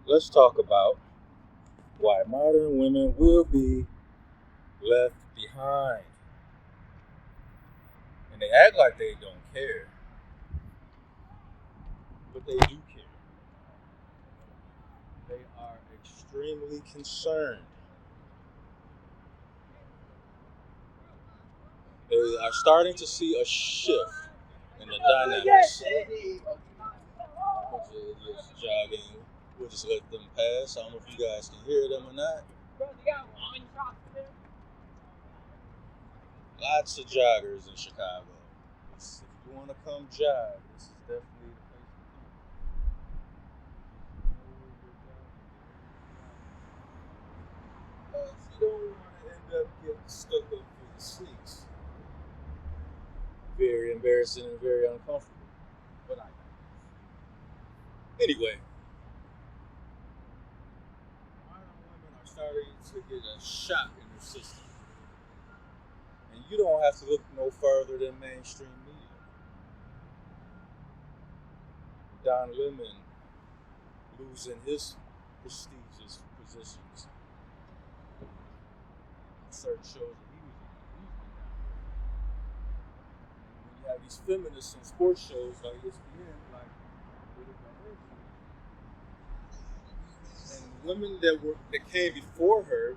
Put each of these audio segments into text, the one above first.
let's talk about why modern women will be left behind. And they act like they don't care, but they do care. They are extremely concerned. They are starting to see a shift in the dynamics. Bunch of idiots jogging. We'll just let them pass. I don't know if you guys can hear them or not. Lots of joggers in Chicago. If you want to come jog, this is definitely the place to be. If you don't want to end up getting stuck up in the seats, very embarrassing and very uncomfortable. But I anyway, modern women are starting to get a shock in their system. And you don't have to look no further than mainstream media. Don Lemon losing his prestigious positions in certain shows that he was in. When you have these feminists in sports shows like ESPN, like and women that came before her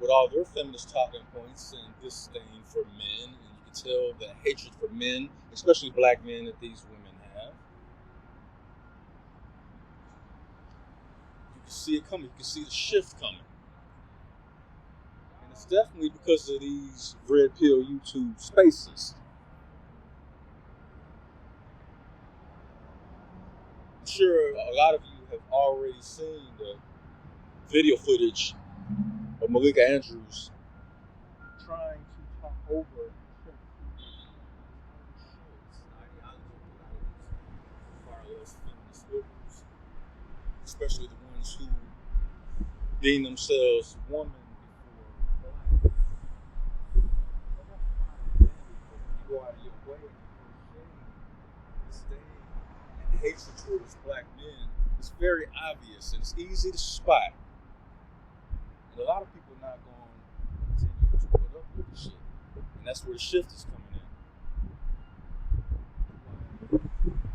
with all their feminist talking points and disdain for men, and you can tell the hatred for men, especially black men, that these women have. You can see it coming. You can see the shift coming. And it's definitely because of these red pill YouTube spaces. I'm sure a lot of you have already seen the video footage of Malika Andrews trying to talk over far less feminist liberals, especially the ones who deem themselves woman before black. You go out of your way to disdain and hatred towards black men. It's very obvious and it's easy to spot. And a lot of people are not going to continue to put up with the shit. And that's where the shift is coming in.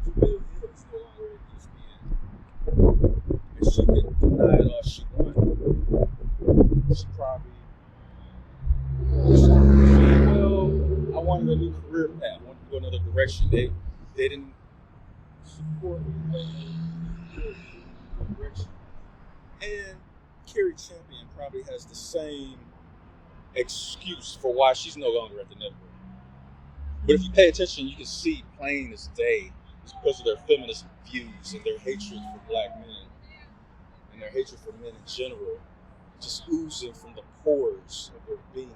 Jamil Hill is no longer at ESPN. And she can deny it all she wants. She probably said, well, I wanted a new career path. I wanted to go another direction. They didn't support me in direction. And Carrie Champion probably has the same excuse for why she's no longer at the network. But if you pay attention, you can see plain as day it's because of their feminist views and their hatred for black men and their hatred for men in general, just oozing from the pores of their being.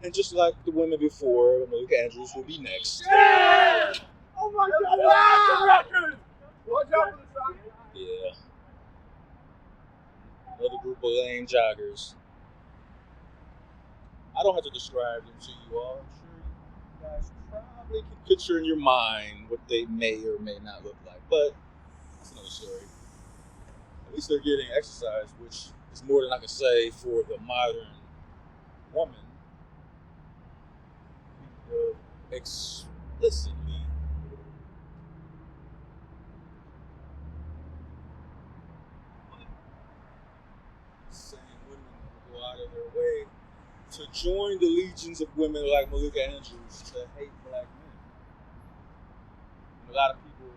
And just like the women before, Malika Andrews will be next. Yeah! Oh my God! Watch out for the side. Yeah. Another group of lame joggers. I don't have to describe them to you all. I'm sure you guys probably can picture in your mind what they may or may not look like. But that's another story. At least they're getting exercise, which is more than I can say for the modern woman. Explicitly saying women will go out of their way to join the legions of women like Malika Andrews to hate black men. And a lot of people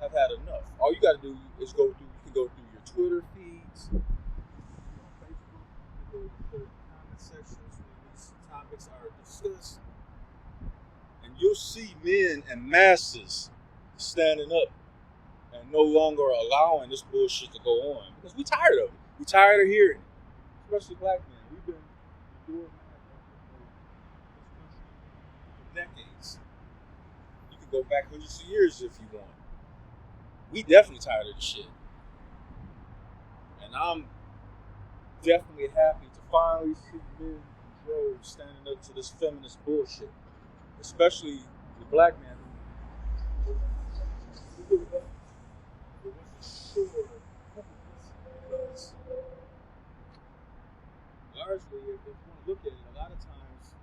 have had enough. All you got to do is you can go through your Twitter feeds, Facebook, you can go to the comment sections where these topics are discussed, and you'll see men and masses standing up and no longer allowing this bullshit to go on because we're tired of it. We're tired of hearing it, especially black men. We've been doing that for decades. You can go back hundreds of years if you want. We definitely tired of the shit. And I'm definitely happy to finally see men in droves standing up to this feminist bullshit. Especially the black man who It wasn't sure because largely, if you want to look at it, a lot of times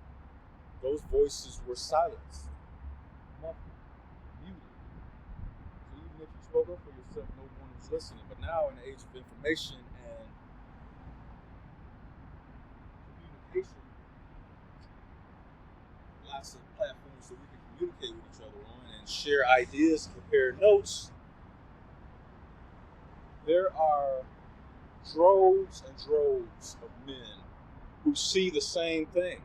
those voices were silenced, muffled, muted. So even if you spoke up for yourself, no one was listening. But now, in the age of information and communication, lots of platforms that we can communicate with each other on and share ideas, compare notes, there are droves and droves of men who see the same thing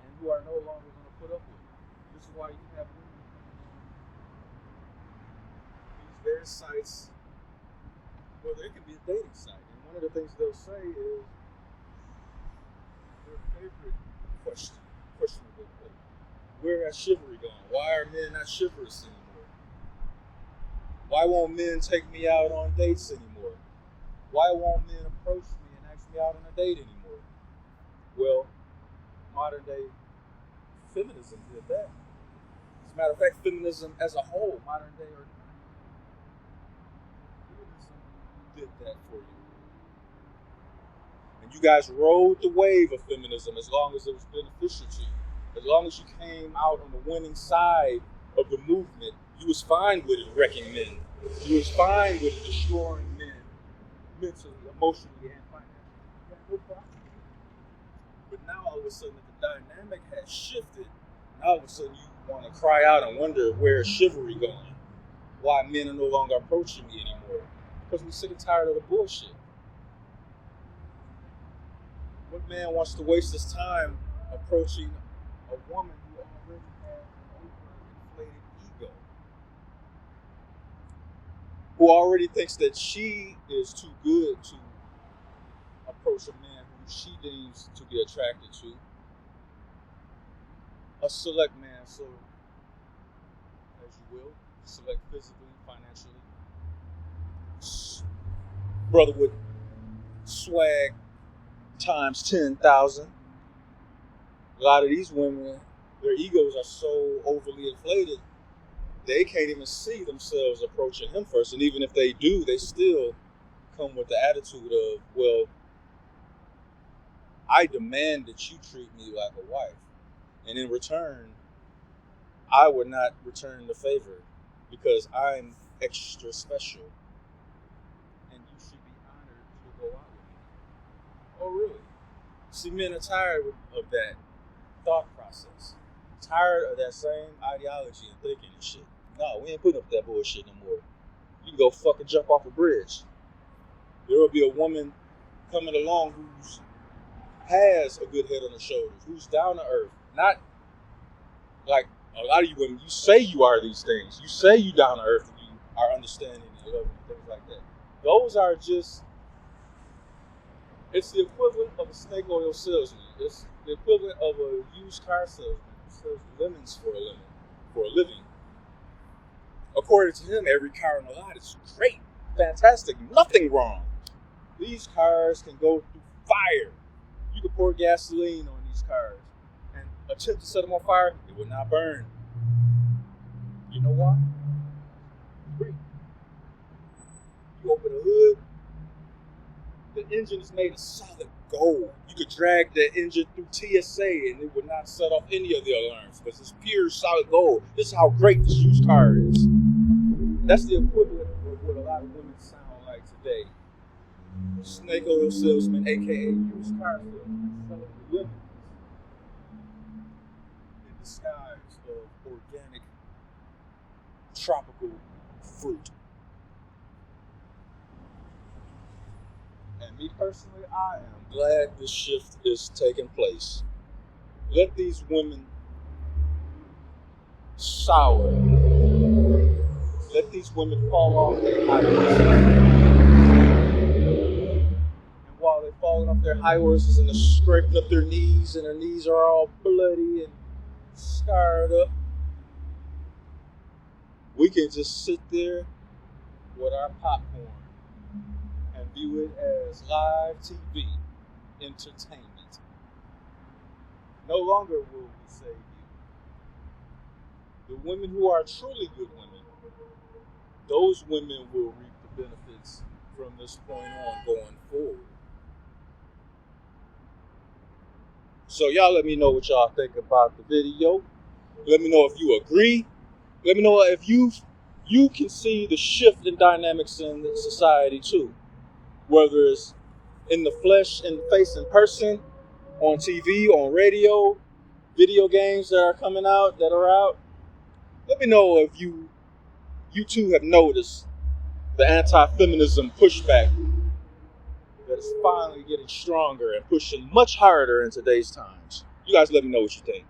and who are no longer going to put up with it. This is why you have women on these various sites, whether it can be a dating site. And one of the things they'll say is their favorite question of the day. Where has chivalry gone? Why are men not chivalrous anymore? Why won't men take me out on dates anymore? Why won't men approach me and ask me out on a date anymore? Well, modern day feminism did that. As a matter of fact, feminism as a whole, modern day feminism did that for you. And you guys rode the wave of feminism as long as it was beneficial to you. As long as you came out on the winning side of the movement, you was fine with it wrecking men. You was fine with it destroying men mentally, emotionally, and financially. You had no problem. But now all of a sudden the dynamic has shifted. And all of a sudden you want to cry out and wonder where is chivalry going? Why men are no longer approaching me anymore? Because we're sick and tired of the bullshit. What man wants to waste his time approaching a woman who already has an overinflated ego? Who already thinks that she is too good to approach a man who she deems to be attracted to? A select man, so as you will, select physically, financially. Brother with swag times 10,000. A lot of these women, their egos are so overly inflated, they can't even see themselves approaching him first. And even if they do, they still come with the attitude of, well, I demand that you treat me like a wife. And in return, I would not return the favor because I'm extra special. And you should be honored to go out with me. Oh, really? See, men are tired of that thought process. Tired of that same ideology and thinking and shit. No, we ain't putting up that bullshit no more. You can go fucking jump off a bridge. There will be a woman coming along who has a good head on her shoulders, who's down to earth. Not like a lot of you women, you say you are these things. You say you down to earth and you are understanding and loving and things like that. Those are just, it's the equivalent of a snake oil salesman. It's the equivalent of a used car salesman who sells lemons for a living. According to him, every car on the lot is great, fantastic, nothing wrong. These cars can go through fire. You can pour gasoline on these cars and attempt to set them on fire, it will not burn. You know why? Free. You open the hood, the engine is made of solid gold. You could drag that engine through TSA and it would not set off any of the alarms because it's pure solid gold. This is how great this used car is. That's the equivalent of what a lot of women sound like today. Snake oil salesman, aka used car salesman, selling lemons in disguise of organic tropical fruit. And me personally, I am glad this shift is taking place. Let these women sour. Let these women fall off their high horses. And while they're falling off their high horses and they're scraping up their knees and their knees are all bloody and scarred up, we can just sit there with our popcorn and view it as live TV entertainment. No longer will we save you. The women who are truly good women those women will reap the benefits from this point on going forward. So y'all let me know what y'all think about the video. Let me know if you agree. Let me know if you can see the shift in dynamics in society too. Whether it's in the flesh, in the face, in person, on TV, on radio, video games that are coming out, that are out. Let me know if you too have noticed the anti-feminism pushback that is finally getting stronger and pushing much harder in today's times. You guys let me know what you think.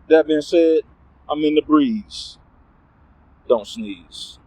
That being said, I'm in the breeze. Don't sneeze.